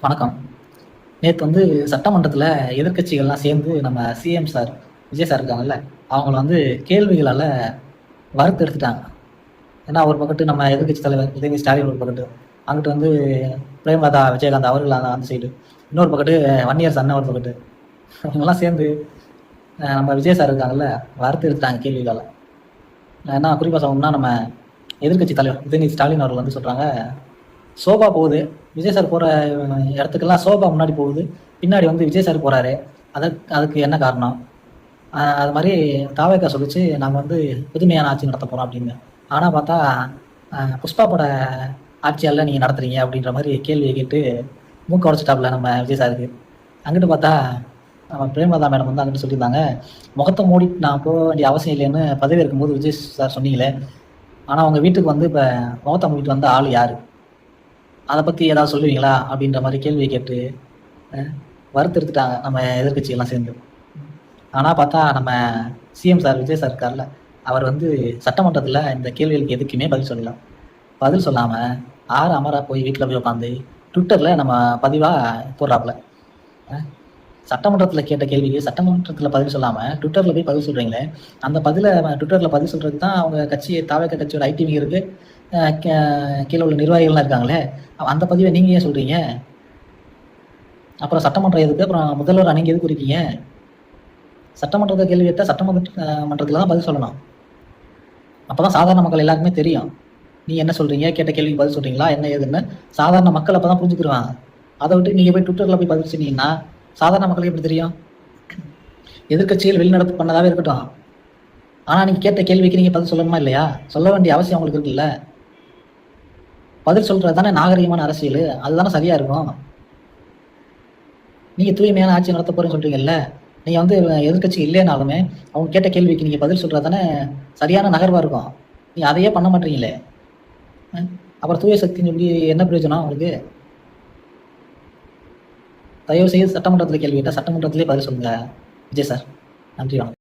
வணக்கம். நேத்து சட்டமன்றத்தில எதிர்க்கட்சிகள்லாம் சேர்ந்து நம்ம சிஎம் சார், விஜய் சார் இருக்காங்கல்ல, அவங்கள கேள்விகளால வறுத்தெடுத்துட்டாங்க. ஏன்னா ஒரு பக்கத்து நம்ம எதிர்க்கட்சி தலைவர் உதயநிதி ஸ்டாலின் ஒரு பக்கத்து, அங்கிட்டு பிரேமலதா விஜயகாந்த் அவர்கள் அந்த சைடு, இன்னொரு பக்கத்து வன்னியரசு அண்ணன் ஒரு பக்கத்து. இவங்கலாம் சேர்ந்து நம்ம விஜய் சார் இருக்காங்கல்ல, வறுத்தெடுத்துட்டாங்க கேள்விகளால. ஏன்னா குறிப்பா சொல்லணும்னா நம்ம எதிர்க்கட்சி தலைவர் உதயநிதி ஸ்டாலின் அவர்கள் சொல்றாங்க, சோபா போகுது. விஜய் சார் போற இடத்துக்கெல்லாம் சோபா முன்னாடி போகுது. பின்னாடி விஜய் சார் போறாரு. அதுக்கு என்ன காரணம்? அது மாதிரி தாவேக்கா சொல்லிச்சு, நாங்க புதுமையான ஆட்சி நடத்த போறோம் அப்படின்னு. ஆனா பார்த்தா புஷ்பா பட ஆட்சியால நீங்க நடத்துறீங்க அப்படின்ற மாதிரி கேள்வியை கேட்டு மூக்க உடைச்சிட்டாப்ல நம்ம விஜய் சாருக்கு. அங்கிட்டு பார்த்தா நம்ம பிரேமலதா மேடம் அங்கிட்டு சொல்லியிருந்தாங்க, முகத்தை மூடி நான் போக வேண்டிய அவசியம் இல்லைன்னு பதவி இருக்கும்போது விஜய் சார் சொன்னீங்களே, ஆனா உங்க வீட்டுக்கு இப்ப முகத்தை மூடிட்டு வந்த ஆள் யாரு? அதை பற்றி ஏதாவது சொல்லுவீங்களா அப்படின்ற மாதிரி கேள்வியை கேட்டு வறுத்தெடுத்துட்டாங்க நம்ம எதிர்க்கட்சியெல்லாம் சேர்ந்து. ஆனால் பார்த்தா நம்ம சிஎம் சார் விஜய் சார் இருக்கார்ல, அவர் சட்டமன்றத்தில் இந்த கேள்விகளுக்கு எதுக்குமே பதில் சொல்லலாம். பதில் சொல்லாமல் அமரா போய் வீட்டில் போய் உட்காந்து ட்விட்டரில் நம்ம பதிவாக போடுறாப்புல. சட்டமன்றத்தில் கேட்ட கேள்விக்கு சட்டமன்றத்தில் பதில் சொல்லாமல் ட்விட்டரில் போய் பதில் சொல்கிறீங்களே, அந்த பதிலை ட்விட்டரில் பதில் சொல்கிறதுக்கு தான் அவங்க கட்சி தாவேக்கா கட்சியோட ஐடிவிங்கிறது கீழே உள்ள நிர்வாகிகள்லாம் இருக்காங்களே, அந்த பதிவை நீங்கள் ஏன் சொல்கிறீங்க? அப்புறம் சட்டமன்றம் எதுக்கு? அப்புறம் முதல்வர் நீங்கள் எதுக்கு இருக்கீங்க? சட்டமன்றத்தை கேள்வி கேட்டால் சட்டமன்றத்தில் தான் பதில் சொல்லணும். அப்போ தான் சாதாரண மக்கள் எல்லாருக்குமே தெரியும், நீ என்ன சொல்கிறீங்க, கேட்ட கேள்விக்கு பதில் சொல்கிறீங்களா, என்ன ஏதுன்னு சாதாரண மக்கள் அப்போ தான் புரிஞ்சுக்கிடுவாங்க. அதை விட்டு நீங்கள் போய் ட்விட்டரில் போய் பதில் சொன்னீங்கன்னா சாதாரண மக்களுக்கு எப்படி தெரியும்? எதிர்க்கட்சிகள் வெளிநடப்பு பண்ணதாகவே இருக்கட்டும், ஆனால் நீங்கள் கேட்ட கேள்விக்கு நீங்கள் பதில் சொல்லணுமா இல்லையா? சொல்ல வேண்டிய அவசியம் அவங்களுக்கு இருக்குல்ல. பதில் சொல்றது தானே நாகரிகமான அரசியல், அதுதானே சரியா இருக்கும். நீங்க தூய்மையான ஆட்சி நடத்த போறேன்னு சொல்றீங்கல்ல, நீங்க எதிர்கட்சி இல்லைனாலுமே அவங்க கேட்ட கேள்விக்கு நீங்க பதில் சொல்றது தானே சரியான நகர்வா இருக்கும். நீ அதையே பண்ண மாட்டீங்களே, அப்புறம் தூய சக்தின்னு எப்படி என்ன பிரயோஜனம் உங்களுக்கு? தயவு செய்து சட்டமன்றத்தில் கேள்வி கேட்டால் சட்டமன்றத்திலே பதில் சொல்லுங்க விஜய் சார். நன்றி, வணக்கம்.